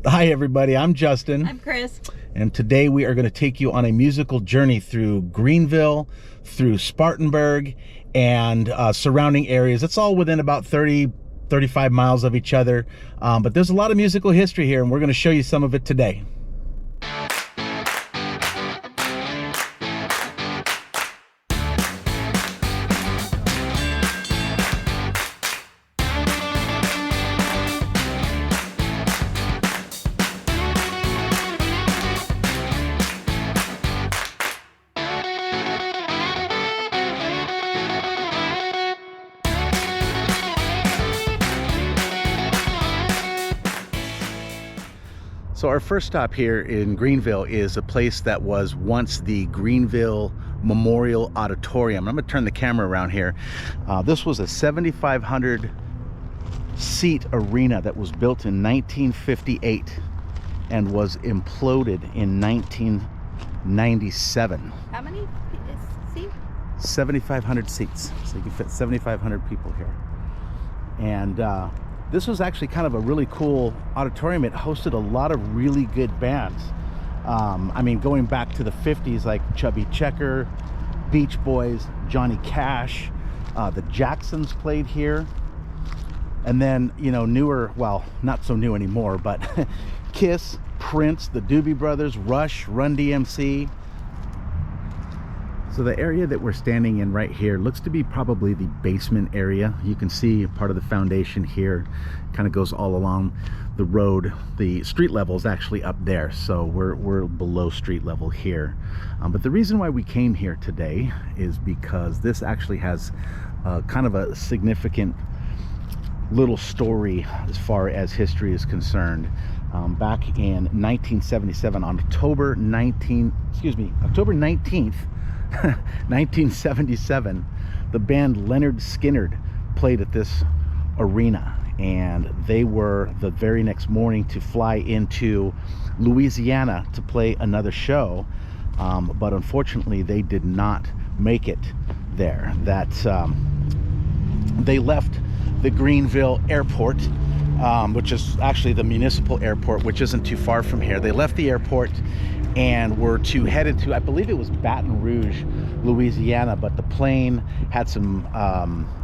Hi everybody, I'm Justin. I'm Chris. And today we are going to take you on a musical journey through Greenville, through Spartanburg, and surrounding areas. It's all within about 35 miles of each other. But there's a lot of musical history here, and we're going to show you some of it today. So our first stop here in Greenville is a place that was once the Greenville Memorial Auditorium. I'm going to turn the camera around here. This was a 7,500 seat arena that was built in 1958 and was imploded in 1997. How many seats? 7,500 seats. So you can fit 7,500 people here. And this was actually kind of a really cool auditorium. It hosted a lot of really good bands. I mean, going back to the 50s, like Chubby Checker, Beach Boys, Johnny Cash, the Jacksons played here. And then, you know, newer, well, not so new anymore, but Kiss, Prince, the Doobie Brothers, Rush, Run DMC. So the area that we're standing in right here looks to be probably the basement area. You can see part of the foundation here kind of goes all along the road. The street level is actually up there, so we're below street level here. But the reason why we came here today is because this actually has kind of a significant little story as far as history is concerned. Back in 1977, on October 19th, 1977, the band Lynyrd Skynyrd played at this arena, and they were the very next morning to fly into Louisiana to play another show, but unfortunately they did not make it there. They left the Greenville airport, which is actually the municipal airport, which isn't too far from here. They left the airport and were to head into, I believe it was Baton Rouge, Louisiana, but the plane had some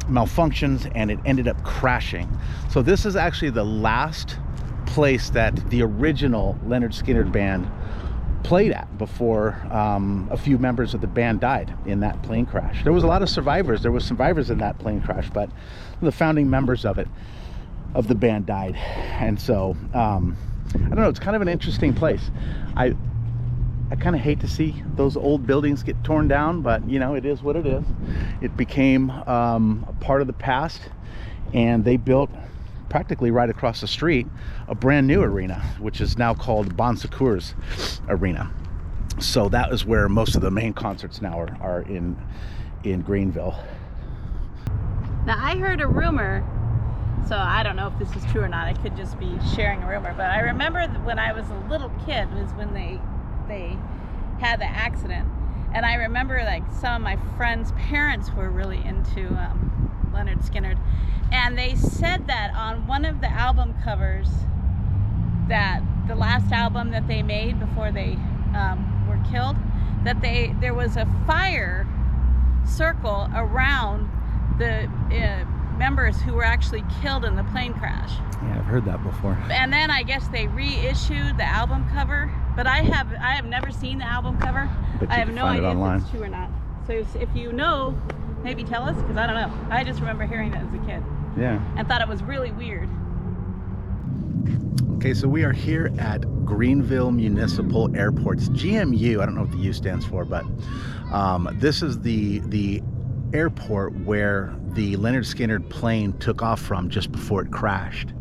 malfunctions and it ended up crashing. So this is actually the last place that the original Lynyrd Skynyrd band played at before a few members of the band died in that plane crash. There was a lot of survivors. There were survivors in that plane crash, but the founding members of the band died. And so I don't know, it's kind of an interesting place. I kind of hate to see those old buildings get torn down, but you know, it is what it is. It became a part of the past, and they built practically right across the street a brand new arena, which is now called Bon Secours Arena. So that is where most of the main concerts now are in Greenville. Now I heard a rumor, so I don't know if this is true or not. I could just be sharing a rumor, but I remember when I was a little kid was when they had the accident, and I remember like some of my friends' parents were really into Lynyrd Skynyrd, and they said that on one of the album covers, that the last album that they made before they were killed, that there was a fire circle around the members who were actually killed in the plane crash. Yeah, I've heard that before. And then I guess they reissued the album cover, but I have never seen the album cover. I have no idea if it's true or not. So if you know, maybe tell us, because I don't know. I just remember hearing that as a kid. Yeah. And thought it was really weird. Okay, so we are here at Greenville Municipal Airport's GMU. I don't know what the U stands for, but this is the airport where the Lynyrd Skynyrd plane took off from just before it crashed.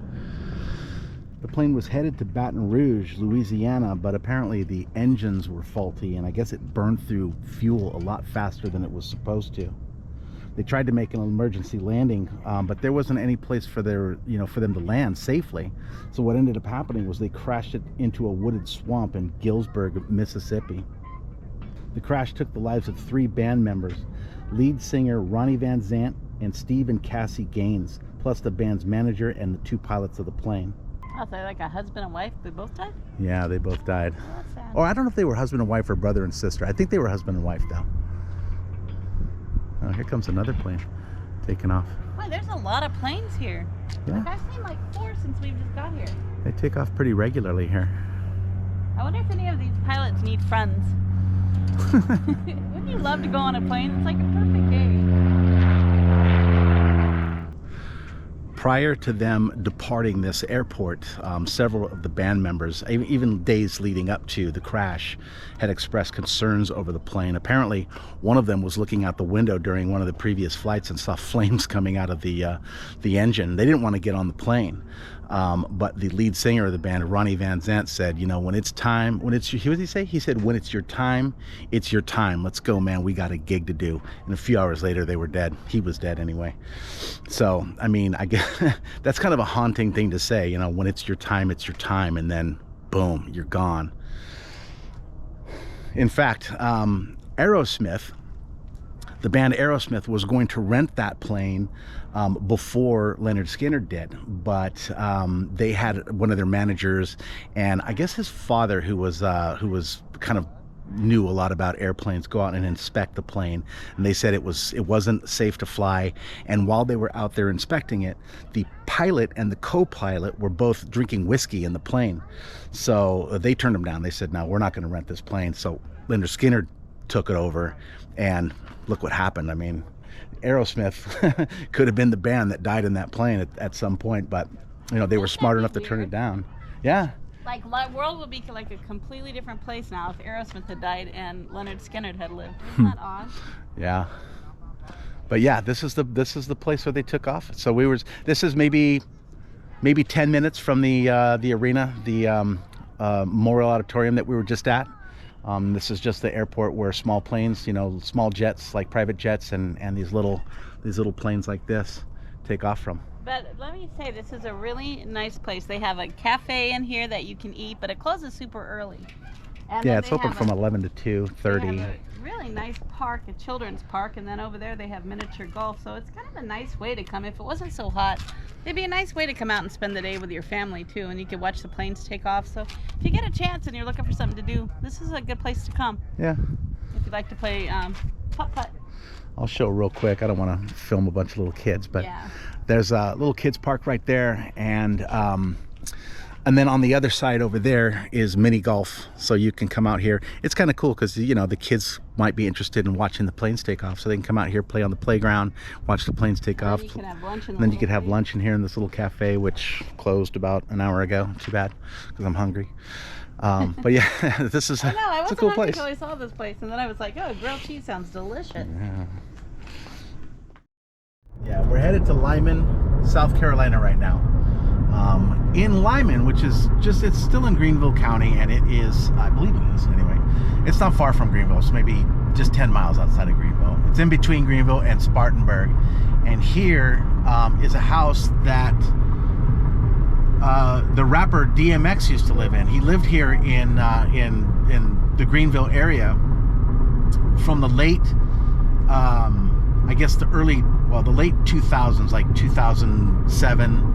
The plane was headed to Baton Rouge, Louisiana, but apparently the engines were faulty, and I guess it burned through fuel a lot faster than it was supposed to. They tried to make an emergency landing, but there wasn't any place for them to land safely. So what ended up happening was they crashed it into a wooded swamp in Galesburg, Mississippi. The crash took the lives of 3 band members, lead singer Ronnie Van Zant and Steve and Cassie Gaines, plus the band's manager and the 2 pilots of the plane. Oh, so they're like a husband and wife? They both died? Yeah, they both died. Oh, that's sad. Or I don't know if they were husband and wife or brother and sister. I think they were husband and wife, though. Oh, here comes another plane taking off. Wow, there's a lot of planes here. Yeah. Like, I've seen like 4 since we've just got here. They take off pretty regularly here. I wonder if any of these pilots need friends. Wouldn't you love to go on a plane? It's like a perfect day. Prior to them departing this airport, several of the band members, even days leading up to the crash, had expressed concerns over the plane. Apparently, one of them was looking out the window during one of the previous flights and saw flames coming out of the engine. They didn't want to get on the plane. But the lead singer of the band, Ronnie Van Zant, said, you know, when it's time, what did he say? He said, when it's your time, it's your time. Let's go, man. We got a gig to do. And a few hours later, they were dead. He was dead anyway. So, I mean, I guess that's kind of a haunting thing to say, you know, when it's your time, it's your time. And then, boom, you're gone. In fact, Aerosmith, the band Aerosmith, was going to rent that plane before Lynyrd Skynyrd did, but they had one of their managers, and I guess his father, who was kind of knew a lot about airplanes, go out and inspect the plane, and they said it wasn't safe to fly. And while they were out there inspecting it, the pilot and the co-pilot were both drinking whiskey in the plane, so they turned them down. They said, no, we're not going to rent this plane. So Lynyrd Skynyrd took it over, and look what happened. I mean, Aerosmith could have been the band that died in that plane at some point, but you know, they were smart enough to turn it down. Yeah. Like, the world would be like a completely different place now if Aerosmith had died and Lynyrd Skynyrd had lived. Isn't that odd? Yeah. But yeah, this is the place where they took off. So this is maybe 10 minutes from the arena, the Memorial Auditorium that we were just at. This is just the airport where small planes, you know, small jets like private jets and these little planes like this take off from. But let me say, this is a really nice place. They have a cafe in here that you can eat, but it closes super early. And yeah, it's open from 11 to 2:30. They have a really nice park, a children's park, and then over there they have miniature golf. So it's kind of a nice way to come. If it wasn't so hot, it'd be a nice way to come out and spend the day with your family too, and you could watch the planes take off. So if you get a chance and you're looking for something to do, this is a good place to come. Yeah. If you'd like to play putt-putt. I'll show real quick. I don't want to film a bunch of little kids, but yeah. There's a little kids park right there, and then on the other side over there is mini golf, so you can come out here. It's kind of cool because, you know, the kids might be interested in watching the planes take off, so they can come out here, play on the playground, watch the planes take off. You can have lunch then you could have lunch in here in this little cafe, which closed about an hour ago. Too bad, because I'm hungry. But yeah, this is it's a cool place. Until I saw this place, and then I was like, oh, grilled cheese sounds delicious. Yeah, we're headed to Lyman, South Carolina right now. In Lyman, which is it's still in Greenville County, and it is, I believe it is anyway. It's not far from Greenville. It's maybe just 10 miles outside of Greenville. It's in between Greenville and Spartanburg. And here is a house that the rapper DMX used to live in. He lived here in the Greenville area from the late, I guess the late 2000s, like 2007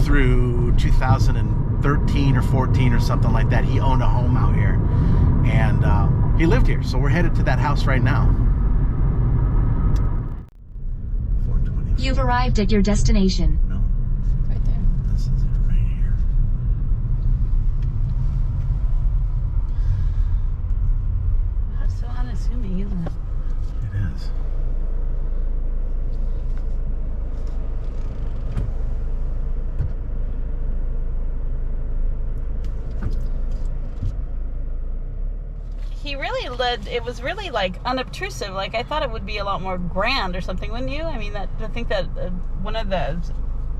through 2013 or 14 or something like that. He owned a home out here, and he lived here. So we're headed to that house right now. You've arrived at your destination. No, Right there. this is it right here. Wow, it's so unassuming, isn't it? It is. He really it was really like unobtrusive. Like, I thought it would be a lot more grand or something, wouldn't you? I mean, to think that one of the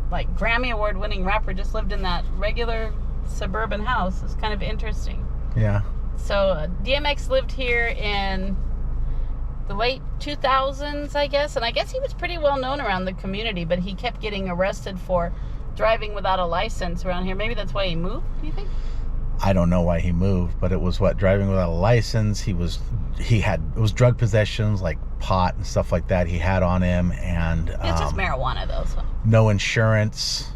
like Grammy Award winning rapper just lived in that regular suburban house is kind of interesting. Yeah. So DMX lived here in the late 2000s, I guess, and I guess he was pretty well known around the community, but he kept getting arrested for driving without a license around here. Maybe that's why he moved, do you think? I don't know why he moved, but it was driving without a license. It was drug possessions, like pot and stuff like that he had on him, and It's just marijuana though, so. no insurance.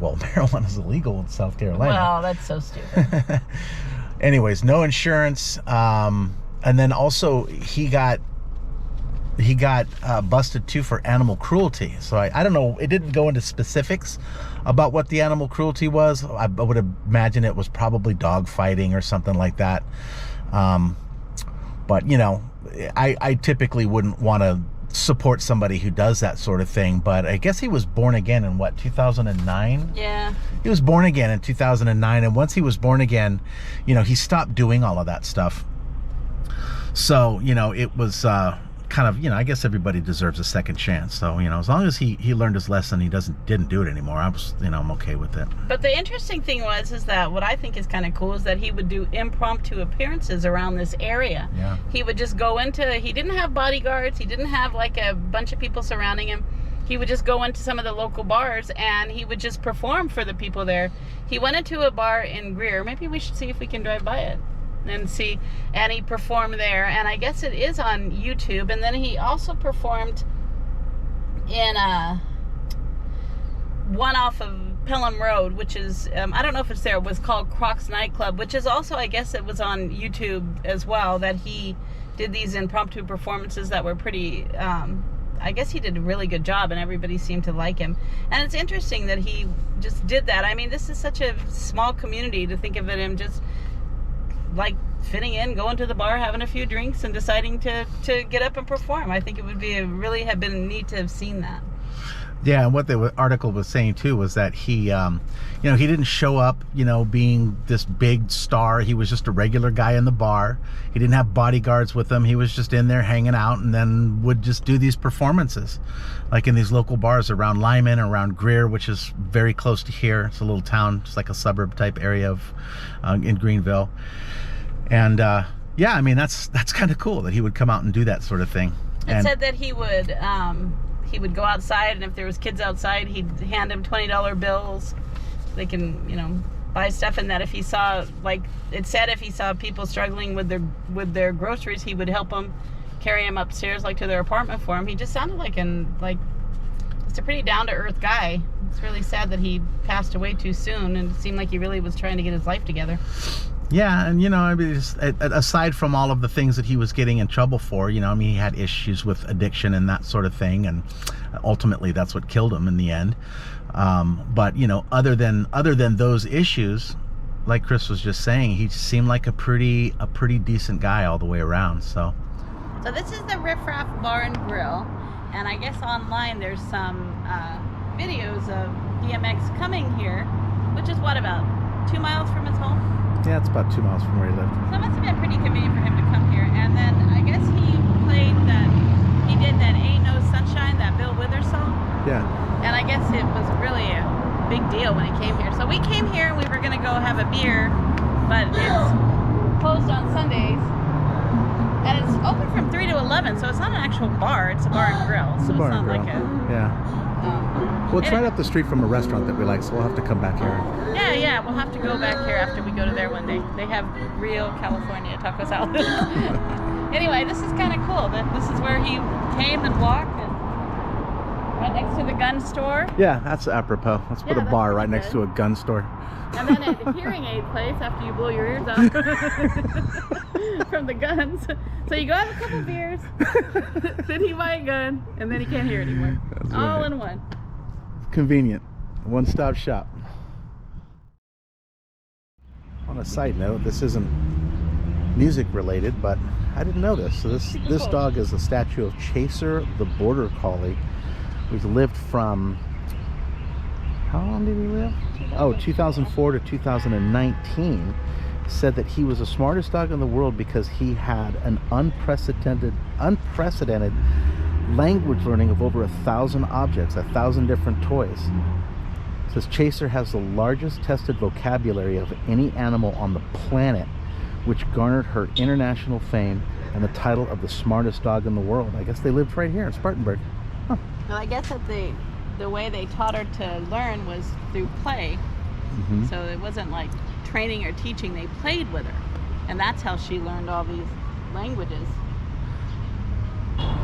Well, marijuana is illegal in South Carolina. Well, that's so stupid. Anyways, no insurance. And then also he got busted too for animal cruelty. So I don't know, it didn't go into specifics about what the animal cruelty was. I would imagine it was probably dog fighting or something like that. But you know, I typically wouldn't want to support somebody who does that sort of thing. But I guess he was born again in what, 2009? Yeah. He was born again in 2009, and once he was born again, you know, he stopped doing all of that stuff. So, you know, it was kind of, you know, I guess everybody deserves a second chance. So, you know, as long as he learned his lesson, he didn't do it anymore. I'm okay with it. But the interesting thing is that what I think is kind of cool is that he would do impromptu appearances around this area. Yeah. He would just go he didn't have bodyguards. He didn't have like a bunch of people surrounding him. He would just go into some of the local bars and he would just perform for the people there. He went into a bar in Greer. Maybe we should see if we can drive by it and see. And he performed there, and I guess it is on YouTube. And then he also performed in one off of Pelham Road, which is I don't know if it's there. It was called Croc's Nightclub, which is also, I guess it was on YouTube as well, that he did these impromptu performances that were pretty I guess he did a really good job, and everybody seemed to like him. And it's interesting that he just did that. I mean, this is such a small community, to think of it him just like fitting in, going to the bar, having a few drinks, and deciding to get up and perform. I think it would be really have been neat to have seen that. Yeah, and what the article was saying too was that he, you know, he didn't show up, you know, being this big star. He was just a regular guy in the bar. He didn't have bodyguards with him. He was just in there hanging out, and then would just do these performances, like in these local bars around Lyman, around Greer, which is very close to here. It's a little town, it's like a suburb type area of in Greenville. And yeah, I mean, that's kind of cool that he would come out and do that sort of thing. It said that he would go outside, and if there was kids outside, he'd hand them $20 bills. They can, you know, buy stuff. And that if he saw, like it said, if he saw people struggling with their groceries, he would help them, carry them upstairs, like to their apartment for them. He just sounded like just a pretty down to earth guy. It's really sad that he passed away too soon, and it seemed like he really was trying to get his life together. Yeah, and you know, I mean, aside from all of the things that he was getting in trouble for, you know, I mean, he had issues with addiction and that sort of thing, and ultimately that's what killed him in the end. But you know, other than those issues, like Chris was just saying, he seemed like a pretty decent guy all the way around. So this is the Riff Raff Bar and Grill, and I guess online there's some videos of DMX coming here, which is what, about 2 miles from his home? yeah, it's about 2 miles from where he lived. So it must have been pretty convenient for him to come here. And then I guess he did that Ain't No Sunshine, that Bill Withers song. Yeah. And I guess it was really a big deal when he came here. So we came here and we were gonna go have a beer, but it's closed on Sundays. And it's open from 3 to 11, so it's not an actual bar, it's a bar and grill. So it's not like a... Yeah. Well, it's right up the street from a restaurant that we like, so we'll have to come back here. Yeah, we'll have to go back here after we go to there one day. They have real California taco salad. Anyway, this is kind of cool. This is where he came and walked, and right next to the gun store. Yeah, that's apropos. Let's put a bar right next to a gun store. And then a hearing aid place after you blow your ears out from the guns. So you go have a couple beers, then he buy a gun, and then he can't hear anymore. That's all right. In one. Convenient. One-stop shop. On a side note, this isn't music related, but I didn't know this. So this dog is a statue of Chaser the Border Collie, who's lived from, how long did he live? 2004 to 2019. Said that he was the smartest dog in the world because he had an unprecedented language learning of over 1,000 objects, 1,000 different toys. It says Chaser has the largest tested vocabulary of any animal on the planet, which garnered her international fame and the title of the smartest dog in the world. I guess they lived right here in Spartanburg. Huh. Well, I guess that the way they taught her to learn was through play. Mm-hmm. So it wasn't like training or teaching, they played with her. And that's how she learned all these languages.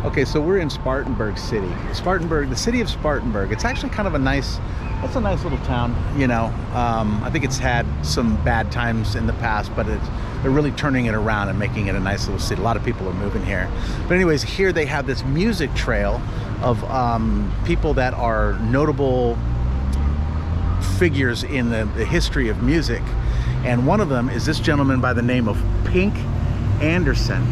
Okay, so we're in Spartanburg City. Spartanburg, the city of Spartanburg. It's actually kind of a nice, it's a nice little town, you know. I think it's had some bad times in the past, but they're really turning it around and making it a nice little city. A lot of people are moving here. But anyways, here they have this music trail of people that are notable figures in the history of music. And one of them is this gentleman by the name of Pink Anderson.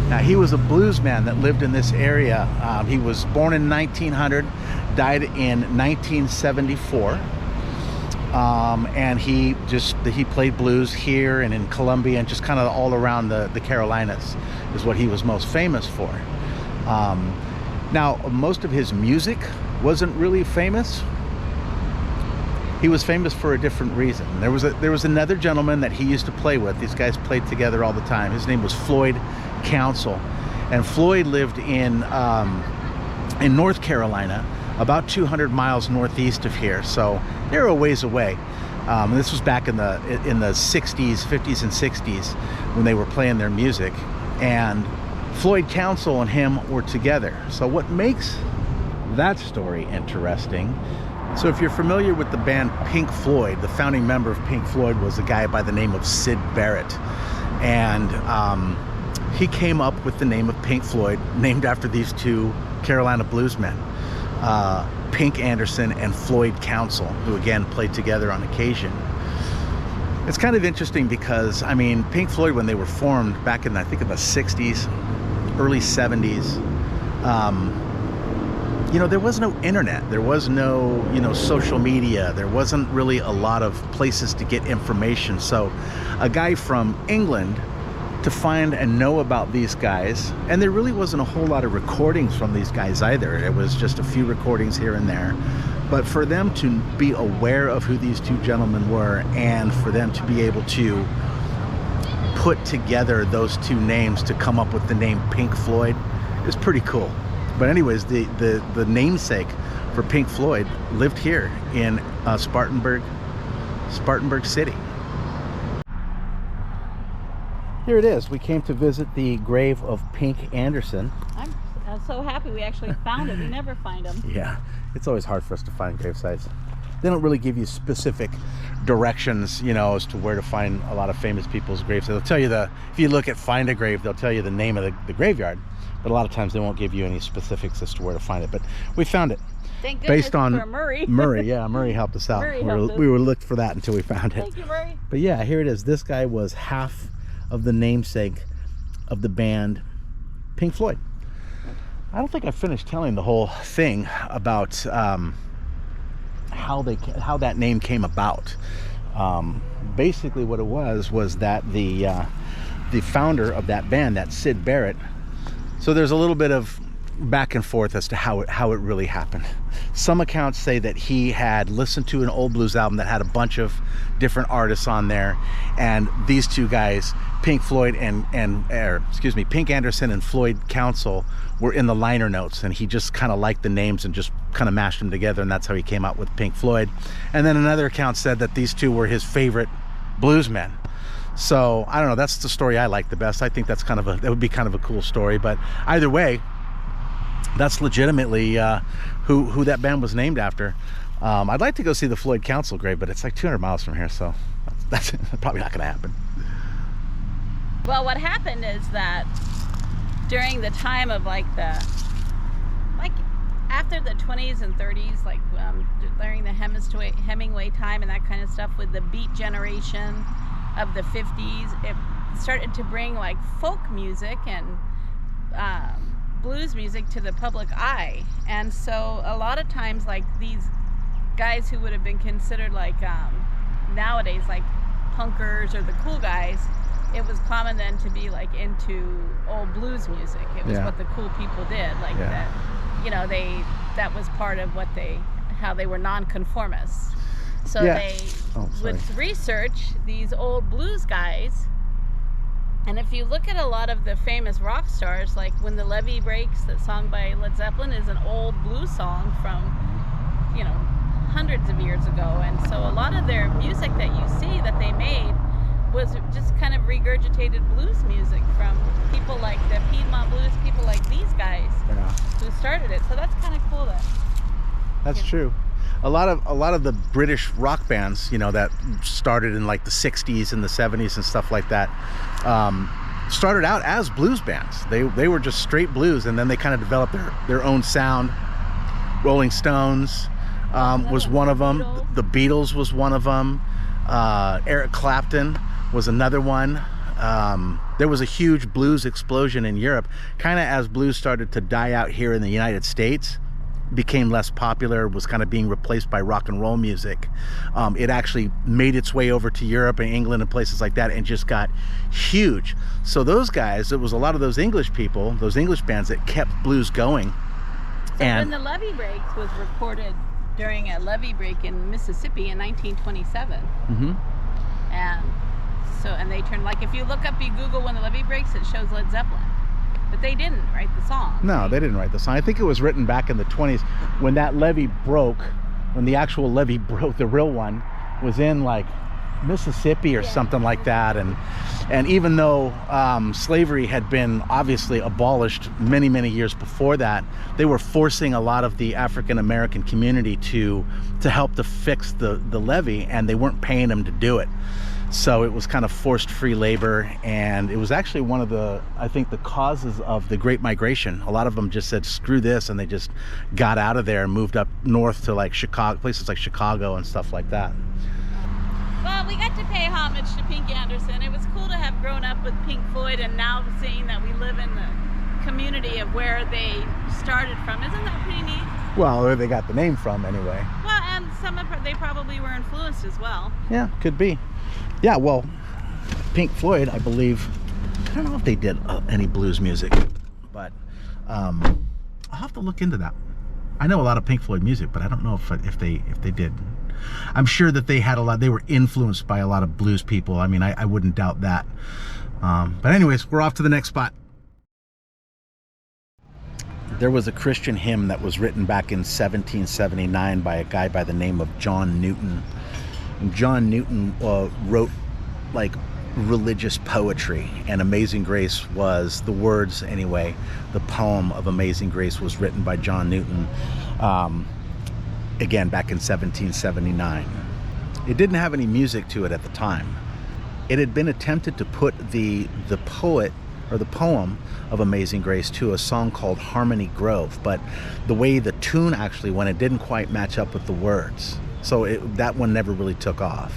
Now, he was a blues man that lived in this area. He was born in 1900, died in 1974. And he played blues here and in Columbia and just kind of all around the Carolinas is what he was most famous for. Now, most of his music wasn't really famous. He was famous for a different reason. There was another gentleman that he used to play with. These guys played together all the time. His name was Floyd Council, and Floyd lived in North Carolina, about 200 miles northeast of here. So they're a ways away. This was back in the 60s, 50s, and 60s when they were playing their music, and Floyd Council and him were together. So what makes that story interesting? So if you're familiar with the band Pink Floyd, the founding member of Pink Floyd was a guy by the name of Syd Barrett, and he came up with the name of Pink Floyd, named after these two Carolina bluesmen, Pink Anderson and Floyd Council, who again played together on occasion. It's kind of interesting because, I mean, Pink Floyd, when they were formed back in, I think, in the 60s, early 70s, you know, there was no internet, there was no, you know, social media, there wasn't really a lot of places to get information. So a guy from England to find and know about these guys, and there really wasn't a whole lot of recordings from these guys either. It was just a few recordings here and there. But for them to be aware of who these two gentlemen were, and for them to be able to put together those two names to come up with the name Pink Floyd is pretty cool. But anyways, the namesake for Pink Floyd lived here in Spartanburg City. Here it is. We came to visit the grave of Pink Anderson. I'm so happy we actually found it. We never find them. Yeah, it's always hard for us to find grave sites. They don't really give you specific directions, you know, as to where to find a lot of famous people's graves. They'll tell you if you look at Find a Grave, they'll tell you the name of the graveyard. But a lot of times they won't give you any specifics as to where to find it. But we found it. Thank goodness based on for Murray. Murray, yeah, Murray helped us out. We were looked for that until we found it. Thank you, Murray. But yeah, here it is. This guy was half of the namesake of the band Pink Floyd. I don't think I finished telling the whole thing about how that name came about. Basically, what it was that the founder of that band, that Syd Barrett. So there's a little bit of back and forth as to how it really happened. Some accounts say that he had listened to an old blues album that had a bunch of different artists on there, and these two guys, Pink Anderson and Floyd Council, were in the liner notes, and he just kind of liked the names and just kind of mashed them together, and that's how he came out with Pink Floyd. And then another account said that these two were his favorite bluesmen. So I don't know, that's the story I like the best. I think that would be kind of a cool story. But either way, that's legitimately who that band was named after. I'd like to go see the Floyd Council grave, but it's like 200 miles from here, so that's probably not gonna happen. Well, what happened is that during the time of after the 20s and 30s, during the Hemingway time and that kind of stuff, with the Beat generation of the 50s, it started to bring like folk music and blues music to the public eye. And so a lot of times, like, these guys who would have been considered like nowadays like punkers or the cool guys, it was common then to be like into old blues music. It was what the cool people did, like that, you know, that was part of how they were nonconformists. So they would research these old blues guys. And if you look at a lot of the famous rock stars, like When the Levee Breaks, that song by Led Zeppelin, is an old blues song from, you know, hundreds of years ago. And so a lot of their music that you see that they made was just kind of regurgitated blues music from people like the Piedmont Blues, people like these guys. started it. So that's kind of cool. That's true. A lot of the British rock bands, you know, that started in like the 60s and the 70s and stuff like that, started out as blues bands. They were just straight blues, and then they kind of developed their own sound. Rolling Stones was one of them. The Beatles was one of them. Eric Clapton was another one. There was a huge blues explosion in Europe, kind of as blues started to die out here in the United States. Became less popular, was kind of being replaced by rock and roll music. It actually made its way over to Europe and England and places like that, and just got huge. So those guys, it was a lot of those English people, those English bands that kept blues going. So and when the Levee Breaks was recorded during a levee break in Mississippi in 1927. And they turned, like, if you look up, you Google when the Levee Breaks, it shows Led Zeppelin. But they didn't write the song. No, they didn't write the song. I think it was written back in the 20s when that levee broke, when the actual levee broke, the real one was in like Mississippi or something like that. And even though slavery had been obviously abolished many, many years before that, they were forcing a lot of the African American community to help to fix the levee, and they weren't paying them to do it. So it was kind of forced free labor, and it was actually one of the, I think, the causes of the Great Migration. A lot of them just said, screw this, and they just got out of there and moved up north to like Chicago, places like Chicago and stuff like that. Well, we got to pay homage to Pink Anderson. It was cool to have grown up with Pink Floyd, and now seeing that we live in the community of where they started from. Isn't that pretty neat? Well, where they got the name from anyway. Well, and they probably were influenced as well. Yeah, could be. Yeah, well, Pink Floyd, I believe, I don't know if they did any blues music, but I'll have to look into that. I know a lot of Pink Floyd music, but I don't know if they did. I'm sure that they had they were influenced by a lot of blues people. I mean, I wouldn't doubt that. But anyways, we're off to the next spot. There was a Christian hymn that was written back in 1779 by a guy by the name of John Newton. And John Newton wrote like religious poetry, and Amazing Grace was the words anyway. The poem of Amazing Grace was written by John Newton, again back in 1779. It didn't have any music to it at the time. It had been attempted to put the poet or the poem of Amazing Grace to a song called Harmony Grove, but the way the tune actually went, it didn't quite match up with the words. So that one never really took off.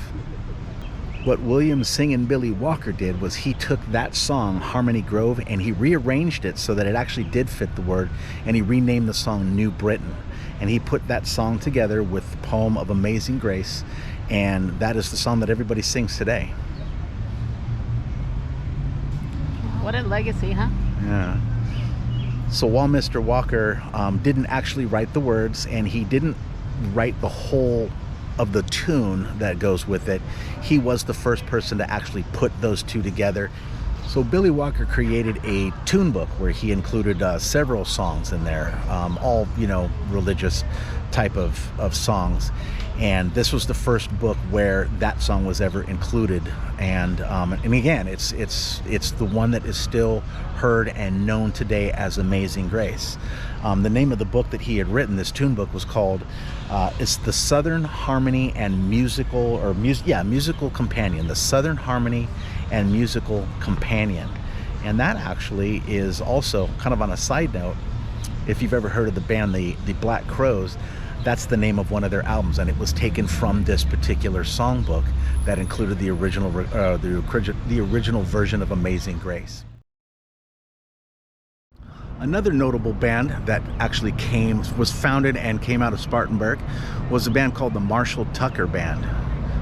What William Singin Billy Walker did was he took that song, Harmony Grove, and he rearranged it so that it actually did fit the word, and he renamed the song New Britain. And he put that song together with the poem of Amazing Grace, and that is the song that everybody sings today. What a legacy, huh? Yeah. So while Mr. Walker didn't actually write the words, and he didn't write the whole of the tune that goes with it, he was the first person to actually put those two together. So Billy Walker created a tune book where he included several songs in there, all, you know, religious type of songs. And this was the first book where that song was ever included. And again, it's the one that is still heard and known today as Amazing Grace. The name of the book that he had written, this tune book, was called it's the Southern Harmony and Musical Companion, the Southern Harmony and Musical Companion. And that actually is also, kind of on a side note, if you've ever heard of the band the Black Crowes, that's the name of one of their albums, and it was taken from this particular songbook that included the original version of Amazing Grace. Another notable band that actually was founded and came out of Spartanburg was a band called the Marshal Tucker Band.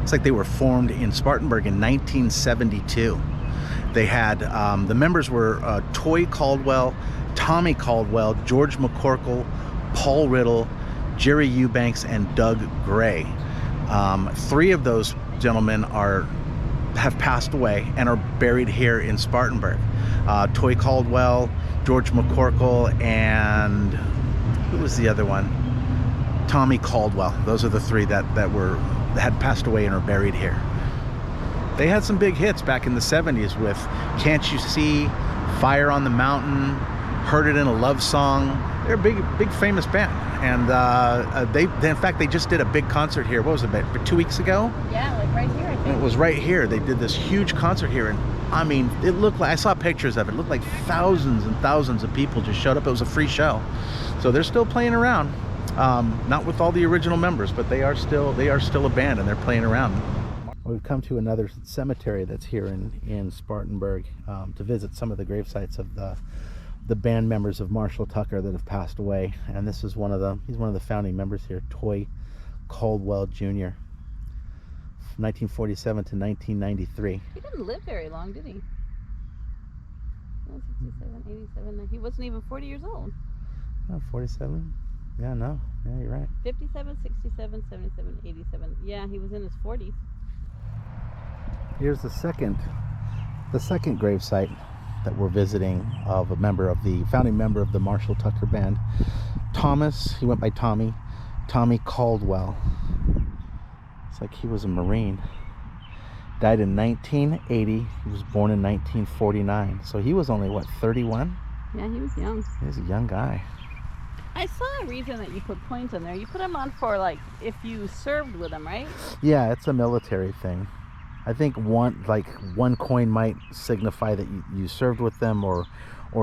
It's like they were formed in Spartanburg in 1972. They had, the members were Toy Caldwell, Tommy Caldwell, George McCorkle, Paul Riddle, Jerry Eubanks, and Doug Gray. Three of those gentlemen have passed away and are buried here in Spartanburg. Toy Caldwell, George McCorkle, and who was the other one? Tommy Caldwell. Those are the three that had passed away and are buried here. They had some big hits back in the 70s with Can't You See, Fire on the Mountain, Heard It in a Love Song, They're a big famous band, and they in fact they just did a big concert here. What was it, about 2 weeks ago? Yeah, like right here, I think. And it was right here. They did this huge concert here, and I mean, it looked like, I saw pictures of it. It looked like thousands and thousands of people just showed up. It was a free show, so they're still playing around. Not with all the original members, but they are still a band, and they're playing around. We've come to another cemetery that's here in Spartanburg to visit some of the grave sites of the band members of Marshal Tucker that have passed away, and this is he's one of the founding members here, Toy Caldwell Jr. 1947 to 1993. He didn't live very long, did he? 67, 87. He wasn't even 40 years old. Oh, 47? Yeah, no. Yeah, you're right. 57, 67, 77, 87. Yeah, he was in his 40s. Here's the second grave site that we're visiting of the founding member of the Marshal Tucker Band. Thomas, he went by Tommy Caldwell. It's like he was a Marine. Died in 1980. He was born in 1949. So he was only, what, 31? Yeah, he was young. He was a young guy. I saw a reason that you put points on there. You put them on for, like, if you served with them, right? Yeah, it's a military thing. I think one coin might signify that you served with them, or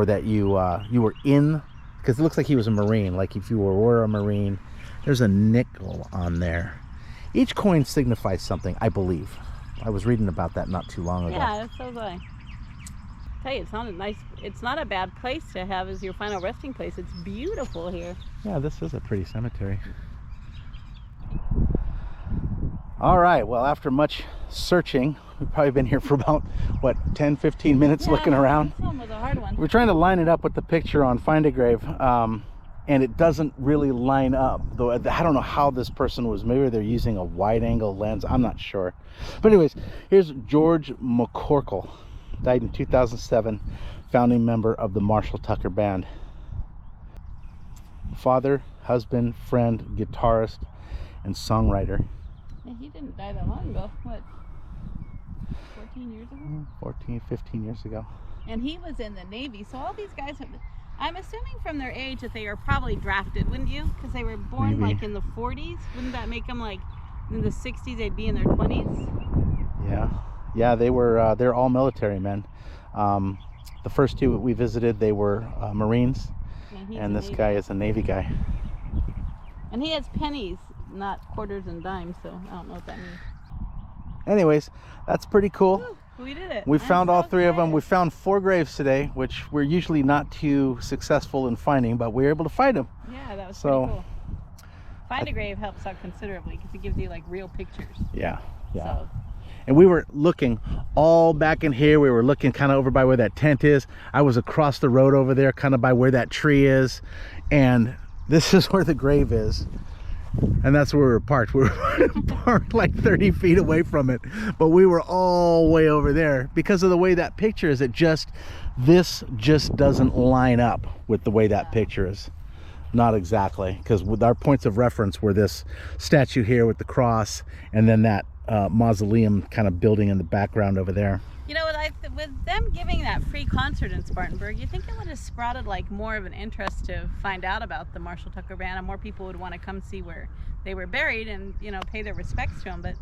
that you were in, because it looks like he was a Marine. Like if you were a Marine, there's a nickel on there. Each coin signifies something, I believe. I was reading about that not too long ago. Yeah, so was I. Tell you, it's not a bad place to have as your final resting place. It's beautiful here. Yeah, this is a pretty cemetery. All right, well, after much searching, we've probably been here for about, what, 10, 15 minutes looking around. This one was a hard one. We're trying to line it up with the picture on Find a Grave, and it doesn't really line up. Though I don't know how this person was. Maybe they're using a wide-angle lens. I'm not sure. But anyways, here's George McCorkle. Died in 2007, founding member of the Marshal Tucker Band. Father, husband, friend, guitarist, and songwriter. Yeah, he didn't die that long ago. What, 14 years ago? 14, 15 years ago. And he was in the Navy. So all these guys have, I'm assuming from their age that they are probably drafted, wouldn't you? Because they were born Maybe. like in the 40s. Wouldn't that make them like in the 60s they'd be in their 20s? Yeah, they're all military men. The first two we visited, they were Marines, and this guy is a Navy guy. And he has pennies, not quarters and dimes, so I don't know what that means. Anyways, that's pretty cool. Woo, we did it. We found all three of them. We found 4 graves today, which we're usually not too successful in finding, but we were able to find them. Yeah, that was pretty cool. Find a Grave helps out considerably because it gives you like real pictures. Yeah. So. And we were looking all back in here. We were looking kind of over by where that tent is. I was across the road over there, kind of by where that tree is. And this is where the grave is. And that's where we were parked. We were parked like 30 feet away from it. But we were all way over there. Because of the way that picture is, this just doesn't line up with the way that picture is. Not exactly. Because with our points of reference were this statue here with the cross, and then that mausoleum kind of building in the background over there. You know, with them giving that free concert in Spartanburg, you think it would have sprouted like more of an interest to find out about the Marshal Tucker Band, and more people would want to come see where they were buried and, you know, pay their respects to them. But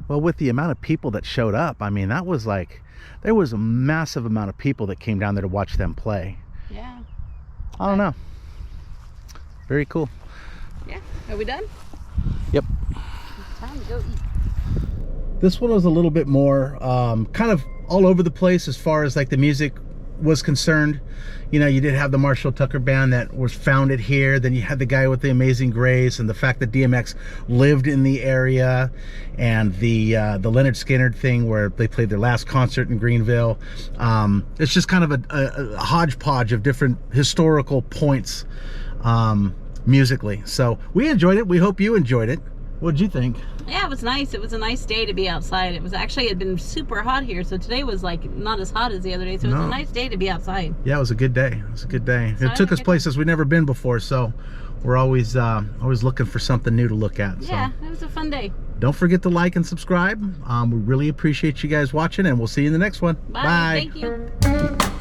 well, with the amount of people that showed up, I mean, that was like, there was a massive amount of people that came down there to watch them play. Yeah. I don't know. Very cool. Yeah. Are we done? Yep. It's time to go eat. This one was a little bit more kind of all over the place as far as like the music was concerned. You know, you did have the Marshal Tucker Band that was founded here. Then you had the guy with the Amazing Grace, and the fact that DMX lived in the area, and the Lynyrd Skynyrd thing where they played their last concert in Greenville. It's just kind of a hodgepodge of different historical points musically. So we enjoyed it. We hope you enjoyed it. What'd you think? Yeah, it was nice. It was a nice day to be outside. It was actually, it had been super hot here, so today was like not as hot as the other day, so it was a nice day to be outside. Yeah, it was a good day. It was a good day. It took us places we've never been before, so we're always looking for something new to look at. Yeah, it was a fun day. Don't forget to like and subscribe. We really appreciate you guys watching, and we'll see you in the next one. Bye. Thank you.